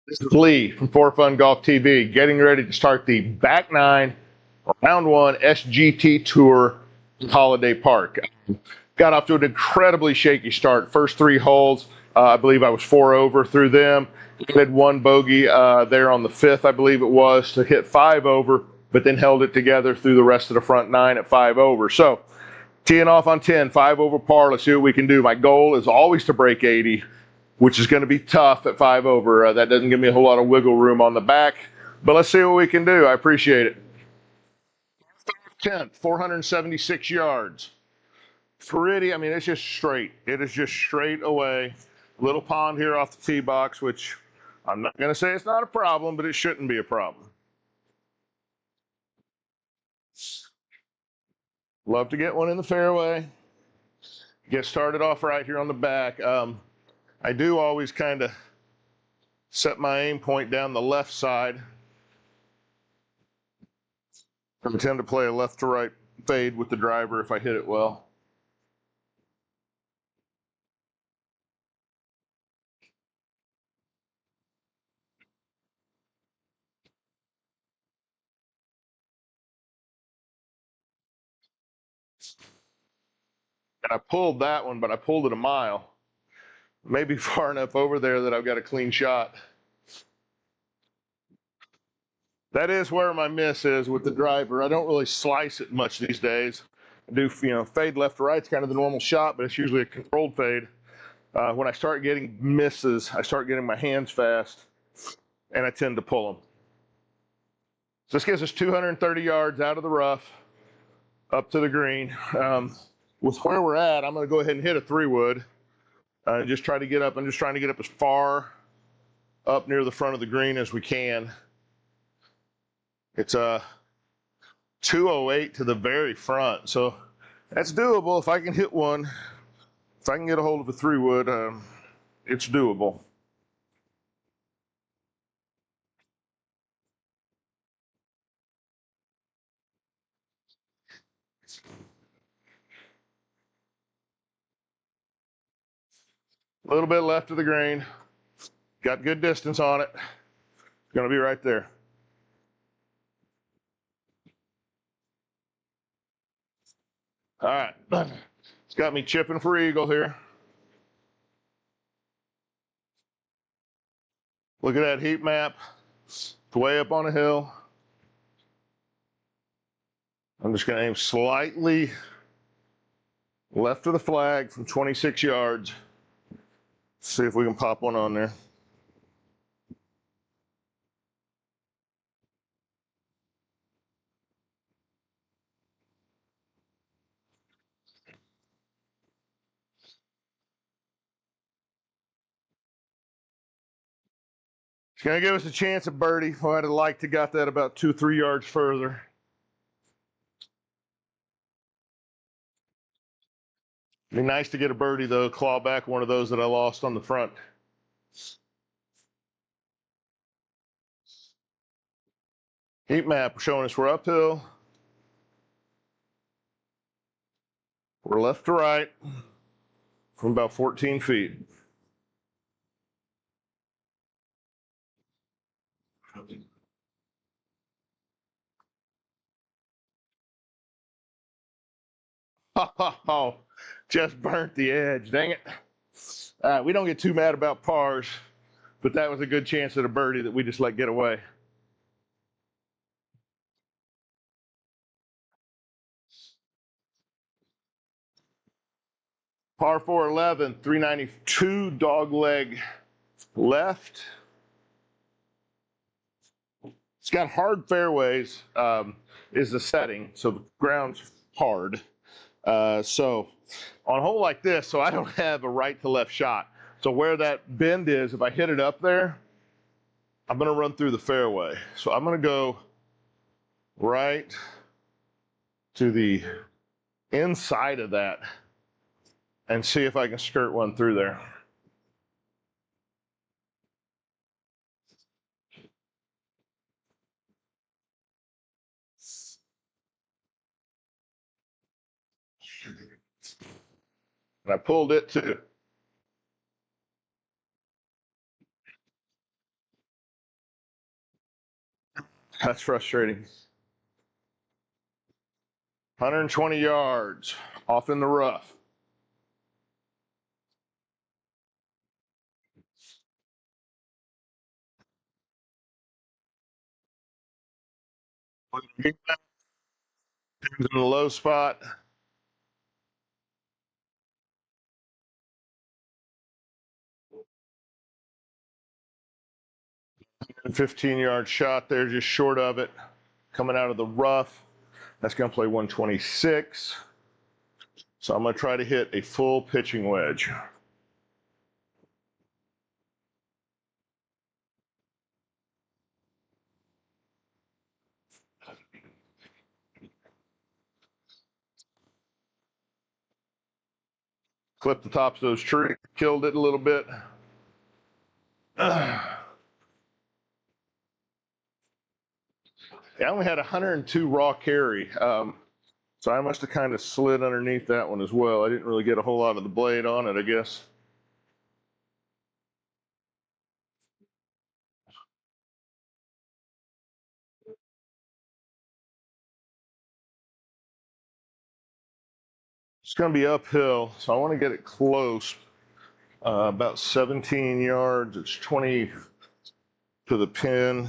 This is Lee from For Fun Golf TV, getting ready to start the back nine, round one SGT Tour Holiday Park. Got off to an incredibly shaky start. First three holes, I believe I was 4 over through them. Had one bogey there on the fifth, I believe it was, to hit 5 over, but then held it together through the rest of the front nine at 5 over. So teeing off on 10, 5 over par. Let's see what we can do. My goal is always to break 80, which is going to be tough at 5 over. That doesn't give me a whole lot of wiggle room on the back, but let's see what we can do. I appreciate it. 10th, 476 yards. Pretty, I mean, it's just straight. It is just straight away. Little pond here off the tee box, which I'm not going to say it's not a problem, but it shouldn't be a problem. Love to get one in the fairway. Get started off right here on the back. I do always kind of set my aim point down the left side. I tend to play a left to right fade with the driver if I hit it well. And I pulled that one, but I pulled it a mile. Maybe far enough over there that I've got a clean shot. That is where my miss is with the driver. I don't really slice it much these days. I do, fade left to right. It's kind of the normal shot, but it's usually a controlled fade. When I start getting misses, I start getting my hands fast, and I tend to pull them. So this gives us 230 yards out of the rough, up to the green. With where we're at, I'm going to go ahead and hit a 3-wood. Just try to get up. I'm just trying to get up as far up near the front of the green as we can. It's a 208 to the very front, so that's doable. If I can hit one, if I can get a hold of a 3-wood, it's doable. A little bit left of the green. Got good distance on it. It's going to be right there. All right. It's got me chipping for eagle here. Look at that heat map. It's way up on a hill. I'm just going to aim slightly left of the flag from 26 yards. See if we can pop one on there. It's going to give us a chance at birdie. Well, I'd have liked to got that about 2-3 yards further. It'd be nice to get a birdie, though, claw back one of those that I lost on the front. Heat map showing us we're uphill. We're left to right from about 14 feet. Oh, just burnt the edge. Dang it. We don't get too mad about pars, but that was a good chance at a birdie that we just let get away. Par 411, 392 dog leg left. It's got hard fairways, is the setting, so the ground's hard. So on a hole like this, so I don't have a right to left shot. So where that bend is, if I hit it up there, I'm going to run through the fairway. So I'm going to go right to the inside of that and see if I can skirt one through there. And I pulled it too. That's frustrating. 120 yards off in the rough. In the low spot. And 15-yard shot there, just short of it. Coming out of the rough. That's going to play 126. So I'm going to try to hit a full pitching wedge. Clip the tops of those trees, killed it a little bit. I only had 102 raw carry, so I must have kind of slid underneath that one as well. I didn't really get a whole lot of the blade on it, I guess. It's going to be uphill, so I want to get it close. About 17 yards. It's 20 to the pin.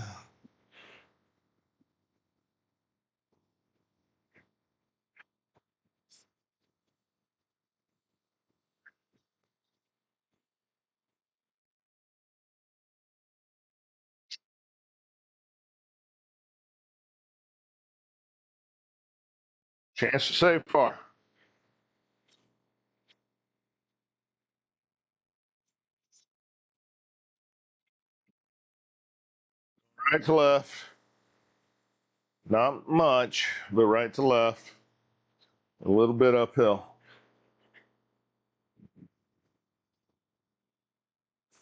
Chance to save far. Right to left. Not much, but right to left. A little bit uphill.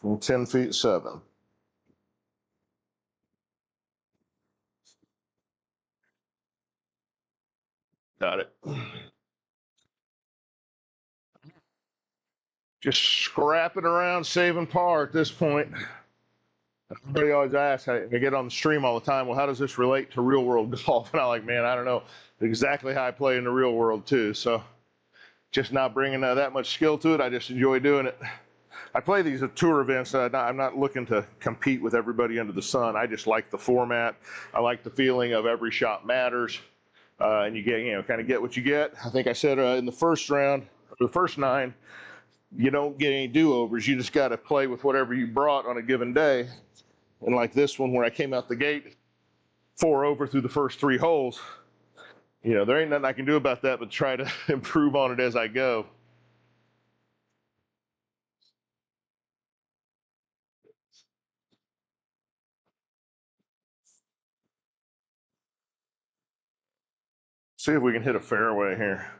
From 10 feet 7. Got it. Just scrapping around, saving par at this point. Everybody always asks, I get on the stream all the time, well, how does this relate to real world golf? And I'm like, man, I don't know exactly how I play in the real world too. So just not bringing that much skill to it. I just enjoy doing it. I play these at tour events. I'm not looking to compete with everybody under the sun. I just like the format. I like the feeling of every shot matters. And you get, kind of get what you get. I think I said in the first round, the first 9, you don't get any do-overs. You just got to play with whatever you brought on a given day. And like this one where I came out the gate 4 over through the first 3 holes, there ain't nothing I can do about that but try to improve on it as I go. See if we can hit a fairway here.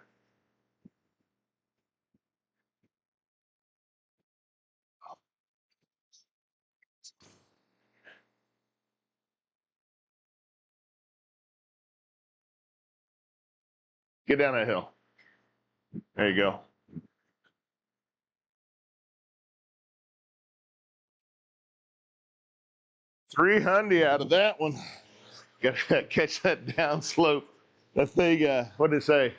Get down that hill. There you go. 300 out of that one. Got to catch that downslope. That thing, what did it say?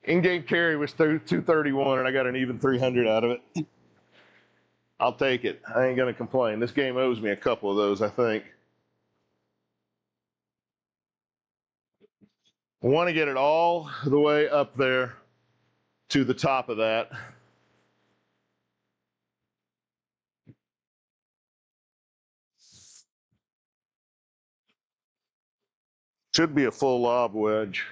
In-game carry was 231, and I got an even 300 out of it. I'll take it. I ain't going to complain. This game owes me a couple of those, I think. I want to get it all the way up there to the top of that. Should be a full lob wedge.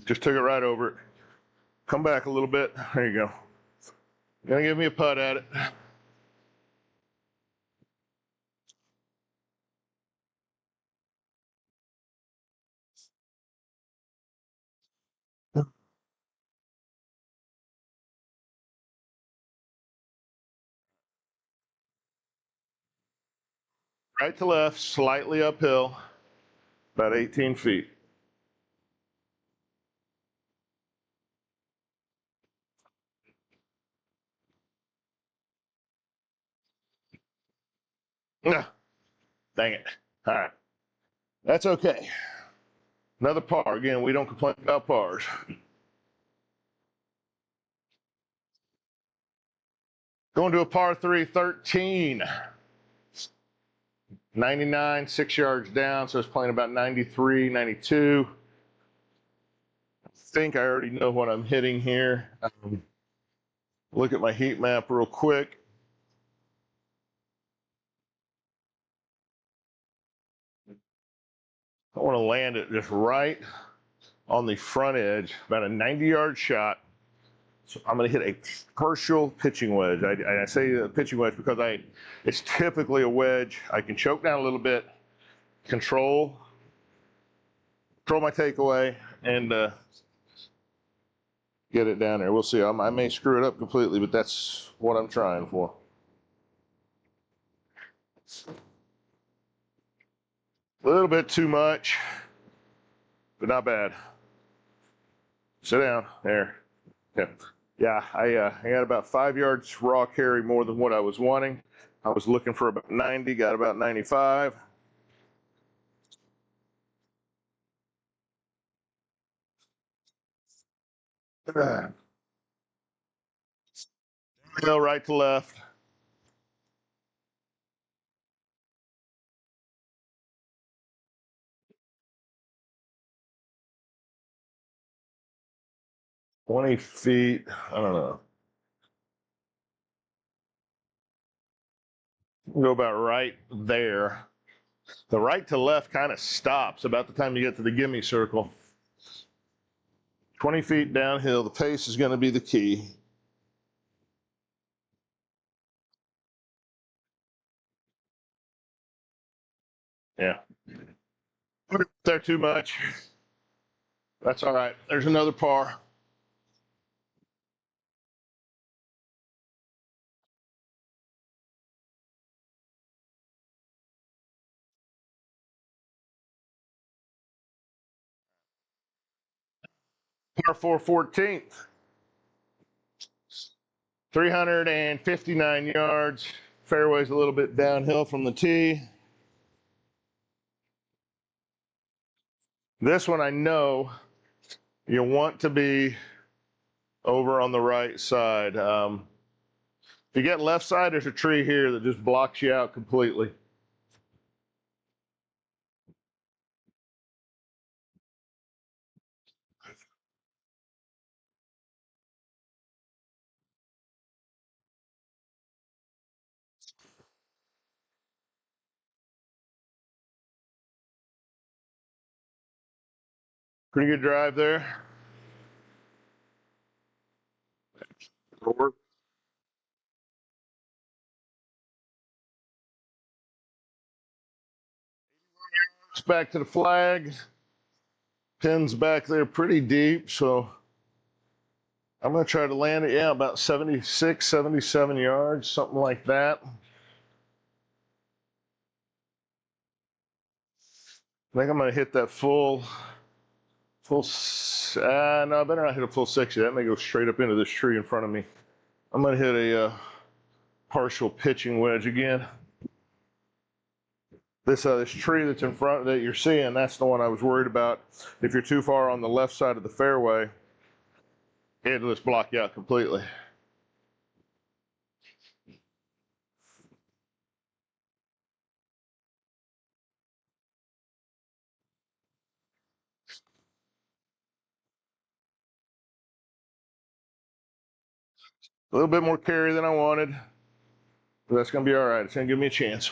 Just took it right over it. Come back a little bit. There you go. Gonna give me a putt at it. Right to left, slightly uphill. About 18 feet. Ah, dang it. All right. That's okay. Another par. Again, we don't complain about pars. Going to a par 3, 13. 99, 6 yards down, so it's playing about 93, 92. I think I already know what I'm hitting here. Look at my heat map real quick. I want to land it just right on the front edge, about a 90-yard shot. So I'm going to hit a partial pitching wedge. I say a pitching wedge because it's typically a wedge. I can choke down a little bit, control my takeaway, and get it down there. We'll see. I may screw it up completely, but that's what I'm trying for. A little bit too much, but not bad. Sit down. There. Yeah. Yeah, I got about 5 yards raw carry more than what I was wanting. I was looking for about 90, got about 95. Hill right to left. Twenty feet. I don't know. Go about right there. The right to left kind of stops about the time you get to the gimme circle. 20 feet downhill. The pace is going to be the key. Yeah. There too much. That's all right. There's another par. Par 4, 14th. 359 yards. Fairway's a little bit downhill from the tee. This one I know you want to be over on the right side. If you get left side, there's a tree here that just blocks you out completely. Pretty good drive there. Back to the flag. Pins back there pretty deep, so I'm going to try to land it, yeah, about 76, 77 yards, something like that. I think I'm going to hit that no, I better not hit a full 60. That may go straight up into this tree in front of me. I'm going to hit a partial pitching wedge again. This tree that's in front that you're seeing, that's the one I was worried about. If you're too far on the left side of the fairway, it'll just block you out completely. A little bit more carry than I wanted, but that's going to be all right. It's going to give me a chance.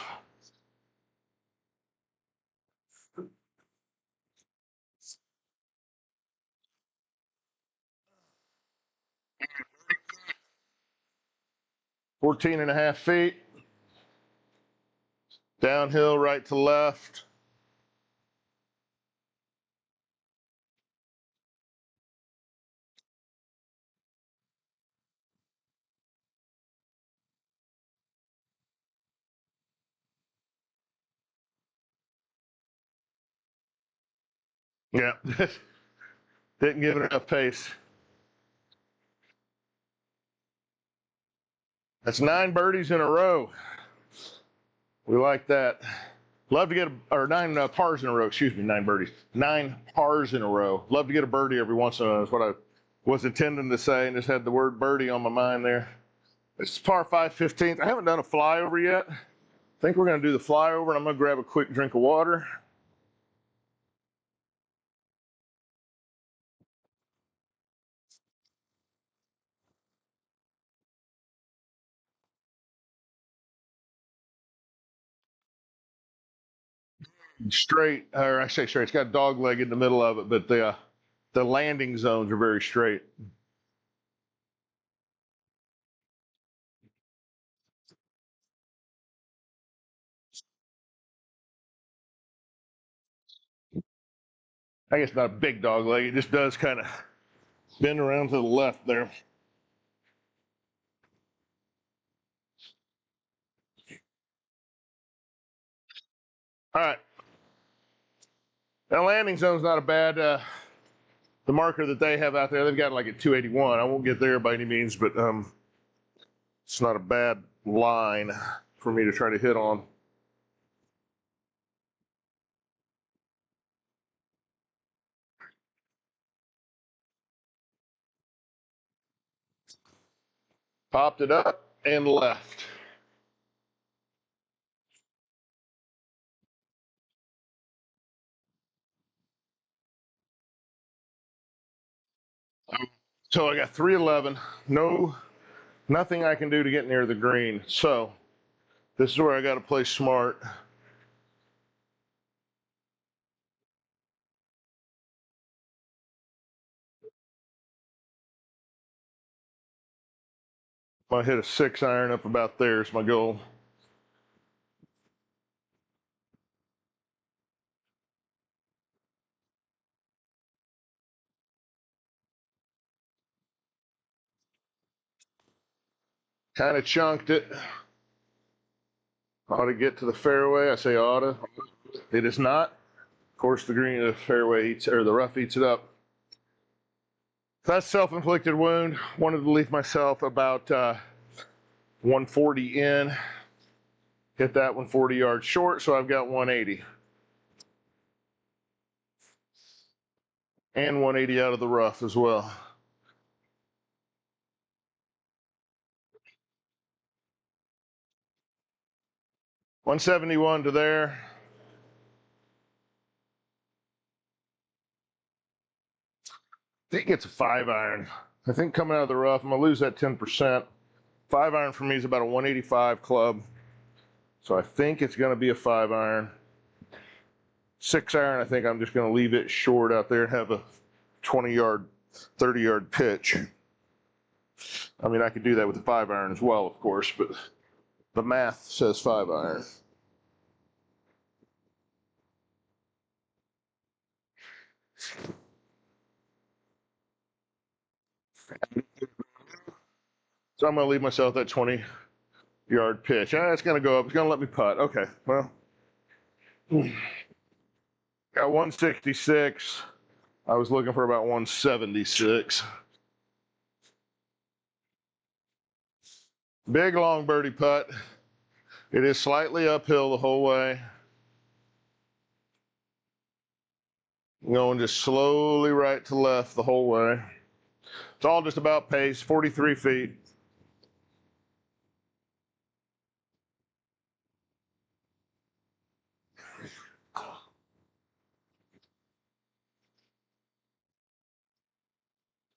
Fourteen and a half feet. Downhill, right to left. Yeah, didn't give it enough pace. That's 9 birdies in a row. We like that. Love to get or 9 pars in a row. Excuse me, 9 birdies, 9 pars in a row. Love to get a birdie every once in a while. That's what I was intending to say, and just had the word birdie on my mind there. This is par 5 15th. I haven't done a flyover yet. I think we're going to do the flyover, and I'm going to grab a quick drink of water. Straight, or I say straight. It's got dog leg in the middle of it, but the landing zones are very straight. I guess not a big dog leg. It just does kind of bend around to the left there. All right. That landing zone's not a bad. The marker that they have out there, they've got like a 281. I won't get there by any means, but it's not a bad line for me to try to hit on. Popped it up and left. So I got 311. Nothing I can do to get near the green. So this is where I got to play smart. I hit a 6 iron up about there is my goal. Kind of chunked it. Ought to get to the fairway. I say oughta. It is not. Of course, the fairway eats, or the rough eats it up. That's self-inflicted wound. Wanted to leave myself about 140 in. Hit that one 40 yards short, so I've got 180. And 180 out of the rough as well. $171 to there. I think it's a 5 iron. I think coming out of the rough, I'm going to lose that 10%. 5 iron for me is about a 185 club. So I think it's going to be a 5 iron. 6 iron, I think I'm just going to leave it short out there and have a 20-yard, 30-yard pitch. I mean, I could do that with a 5 iron as well, of course, but the math says 5 iron. So I'm going to leave myself that 20-yard pitch. It's going to go up. It's going to let me putt. Okay, well, got 166. I was looking for about 176. Big long birdie putt. It is slightly uphill the whole way. Going just slowly right to left the whole way. It's all just about pace, 43 feet.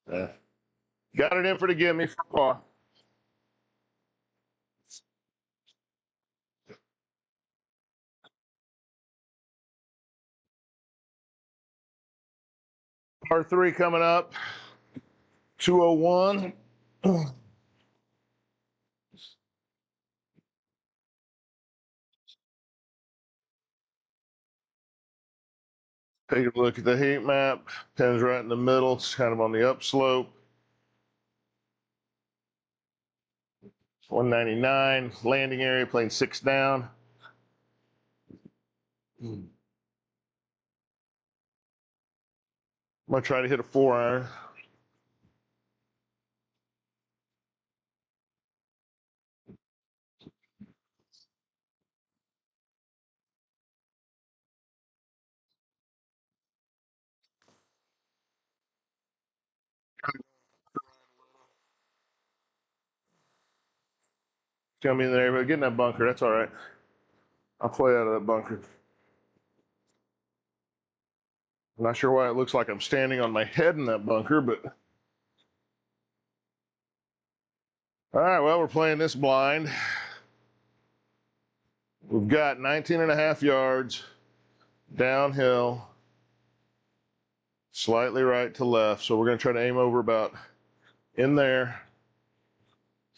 Yeah. Got it in for the gimme for par. Par 3 coming up. 201. Take a look at the heat map. Pins right in the middle. It's kind of on the upslope. 199. Landing area, playing 6 down. I'm going to try to hit a 4-iron. It's going to be in the neighborhood. Get in that bunker. That's all right. I'll play out of that bunker. I'm not sure why it looks like I'm standing on my head in that bunker, but. All right, well, we're playing this blind. We've got 19.5 yards downhill, slightly right to left. So we're going to try to aim over about in there.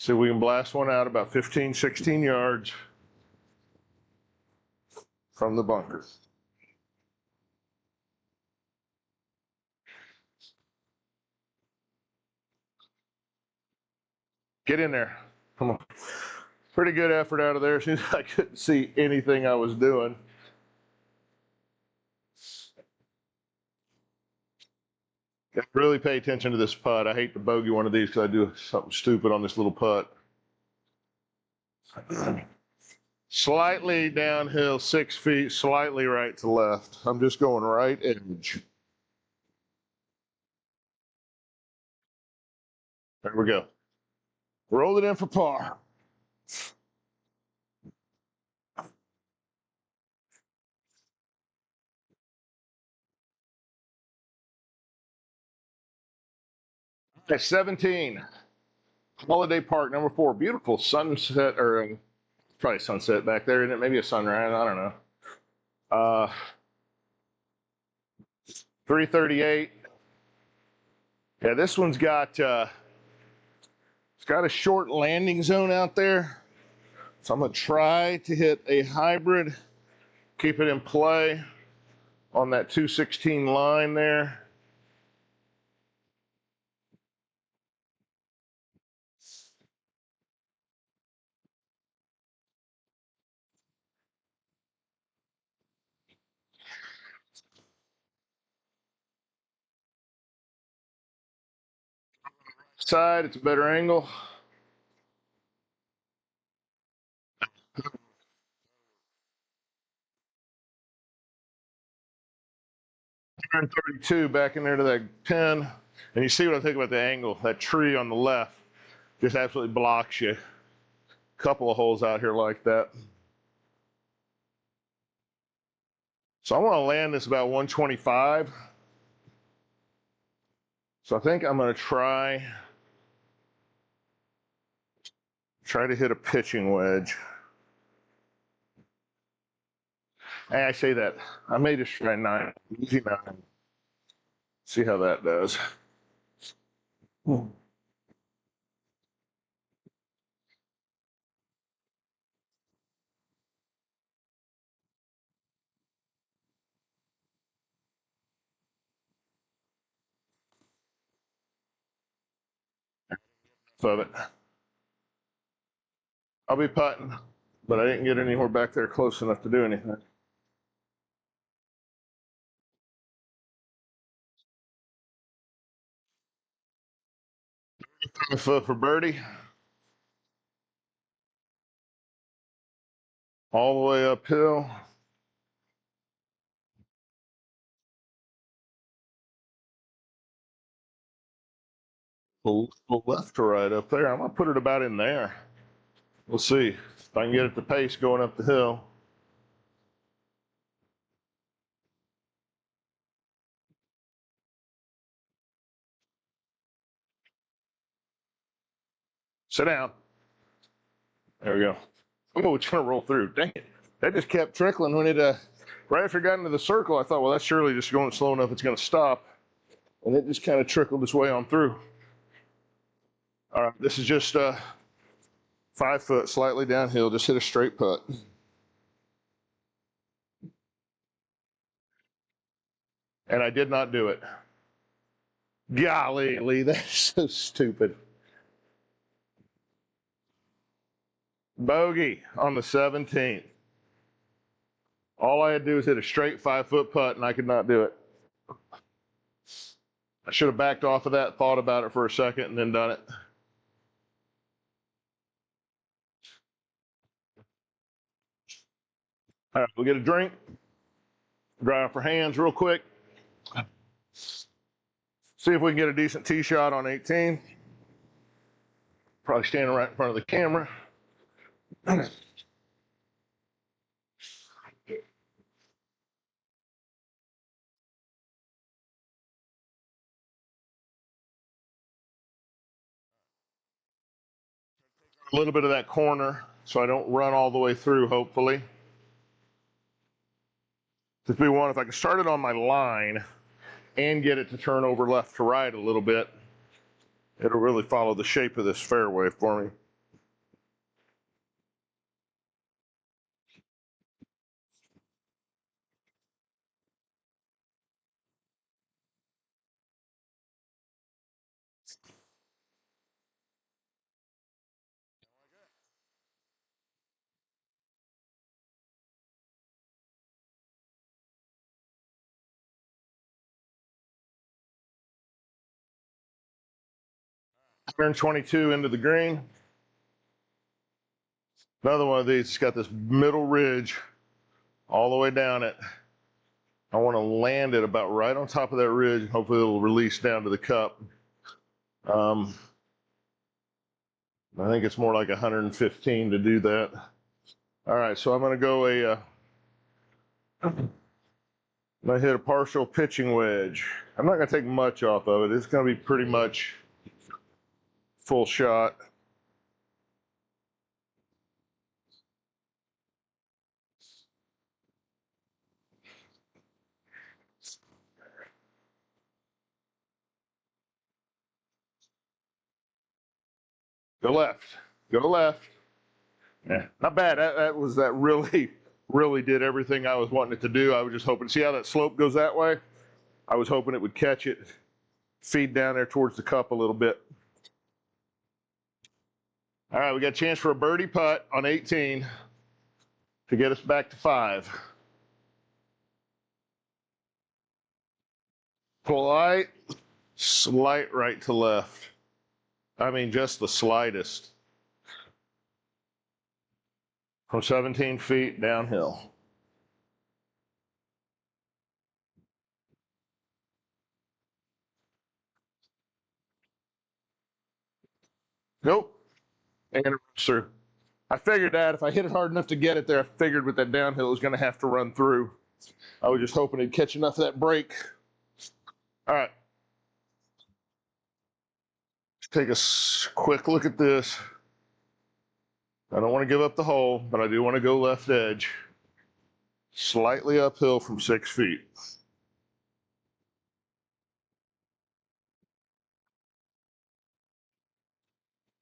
See if we can blast one out about 15, 16 yards from the bunker. Get in there. Come on. Pretty good effort out of there. Since I couldn't see anything I was doing. Really pay attention to this putt. I hate to bogey one of these because I do something stupid on this little putt. Slightly downhill, 6 feet, slightly right to left. I'm just going right edge. There we go. Roll it in for par. At 17, Holiday Park, number 4. Beautiful sunset, or probably sunset back there, isn't it? Maybe a sunrise. I don't know. 338. Yeah, this one's got it's got a short landing zone out there. So I'm gonna try to hit a hybrid, keep it in play on that 216 line there. Side, it's a better angle. 132 back in there to that pin. And you see what I think about the angle. That tree on the left just absolutely blocks you. Couple of holes out here like that. So I want to land this about 125. So I think I'm going to try to hit a pitching wedge. Hey, I say that. I may just try 9, easy 9. See how that does. Of it. I'll be putting, but I didn't get anywhere back there close enough to do anything. For birdie. All the way uphill. Left to right up there. I'm going to put it about in there. We'll see if I can get it to pace going up the hill. Sit down. There we go. Oh, it's going to roll through. Dang it. That just kept trickling when it, right after it got into the circle, I thought, well, that's surely just going slow enough it's going to stop. And it just kind of trickled its way on through. All right, this is just 5 foot, slightly downhill. Just hit a straight putt. And I did not do it. Golly, Lee, that's so stupid. Bogey on the 17th. All I had to do was hit a straight 5 foot putt, and I could not do it. I should have backed off of that, thought about it for a second, and then done it. All right, we'll get a drink, dry off our hands real quick. See if we can get a decent tee shot on 18. Probably standing right in front of the camera. A little bit of that corner so I don't run all the way through, hopefully. Just be one, if I can start it on my line and get it to turn over left to right a little bit, it'll really follow the shape of this fairway for me. Turn 22 into the green. Another one of these, it's got this middle ridge all the way down it. I want to land it about right on top of that ridge. Hopefully it'll release down to the cup. I think it's more like 115 to do that. All right, so I'm going to go I'm going to hit a partial pitching wedge. I'm not going to take much off of it. It's going to be pretty much full shot. Go left. Go left. Yeah, not bad. That really, really did everything I was wanting it to do. I was just hoping. See how that slope goes that way? I was hoping it would catch it, feed down there towards the cup a little bit. All right, we got a chance for a birdie putt on 18 to get us back to 5. Slight, slight right to left. I mean, just the slightest. From 17 feet downhill. Nope. And it runs through. I figured that if I hit it hard enough to get it there, I figured with that downhill it was going to have to run through. I was just hoping it'd catch enough of that break. All right. Let's take a quick look at this. I don't want to give up the hole, but I do want to go left edge. Slightly uphill from 6 feet.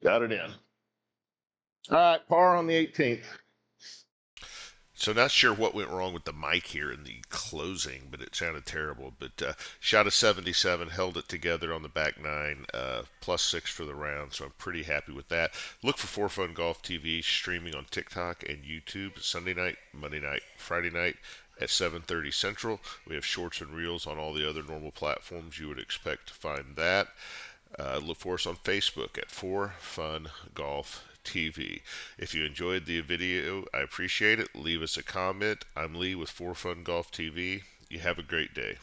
Got it in. All right, par on the 18th. So not sure what went wrong with the mic here in the closing, but it sounded terrible. But shot a 77, held it together on the back nine, +6 for the round. So I'm pretty happy with that. Look for For Fun Golf TV streaming on TikTok and YouTube Sunday night, Monday night, Friday night at 7:30 Central. We have shorts and reels on all the other normal platforms you would expect to find that. Look for us on Facebook at For Fun Golf TV. If you enjoyed the video, I appreciate it. Leave us a comment. I'm Lee with For Fun Golf TV. You have a great day.